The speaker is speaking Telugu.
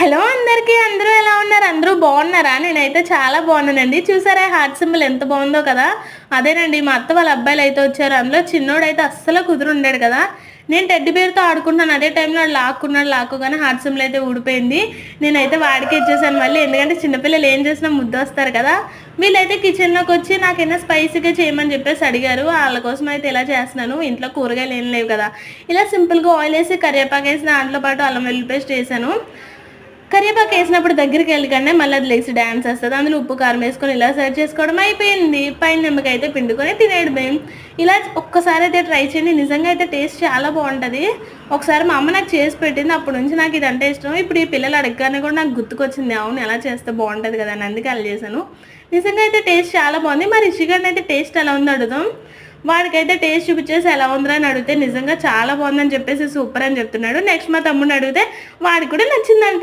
హలో అందరికీ. అందరూ ఎలా ఉన్నారు? అందరూ బాగున్నారా? నేనైతే చాలా బాగున్నానండి. చూసారా హార్ట్ సింబల్ ఎంత బాగుందో కదా! అదేనండి మా అత్త వాళ్ళ అబ్బాయిలు అయితే వచ్చారు. అందులో చిన్నోడైతే అస్సలు కుదురుండాడు కదా! నేను టెడ్డీ బేర్‌తో ఆడుకుంటున్నాను. అదే టైంలో ఆడు లాక్కోగానే హార్ట్ సింబల్ అయితే ఊడిపోయింది. నేనైతే వాడికే ఇచ్చేసాను మళ్ళీ. ఎందుకంటే చిన్నపిల్లలు ఏం చేసినా ముద్దొస్తారు కదా! వీళ్ళైతే కిచెన్‌లోకొచ్చి నాకేమైనా స్పైసీగా చేయమని చెప్పేసి అడిగారు. ఆళ్ళ కోసం అయితే ఇలా చేస్తున్నాను. ఇంట్లో కూరగాయలు ఏం లేవు కదా! ఇలా సింపుల్‌గా ఆయిల్ ఏసి కరివేపాకేసి దాంట్లో పాటు అల్లం వెల్లుల్లి పేస్ట్ ఏసాను. కరివేపాకు వేసినప్పుడు దగ్గరికి వెళ్ళకండి మళ్ళీ అది లేచి డ్యాన్స్ వేస్తుంది. అందులో ఉప్పు కారం వేసుకొని ఇలా సర్వ్ చేసుకోవడం అయిపోయింది. పైన నిమ్మకాయ అయితే పిండుకొని తినేయడమే. ఇలా ఒక్కసారి అయితే ట్రై చేయండి. నిజంగా అయితే టేస్ట్ చాలా బాగుంటుంది. ఒకసారి మా అమ్మ నాకు చేసి పెట్టింది. అప్పటి నుంచి నాకు ఇది అంటే ఇష్టం. ఇప్పుడు ఈ పిల్లలు అడగగానే కూడా నాకు గుర్తుకొచ్చింది. అవును ఎలా చేస్తే బాగుంటుంది కదా అని, అందుకే అలా చేశాను. నిజంగా అయితే టేస్ట్ చాలా బాగుంది. మరి రిషిగాడిని అయితే టేస్ట్ ఎలా ఉందో అడుగుదాం. వాడికైతే టేస్ట్ చూపించేసి ఎలా ఉందిరా అని అడిగితే నిజంగా చాలా బాగుందని చెప్పేసి సూపర్ అని చెప్తున్నాడు. నెక్స్ట్ మా తమ్ముడిని అడిగితే వాడికి కూడా నచ్చిందంట.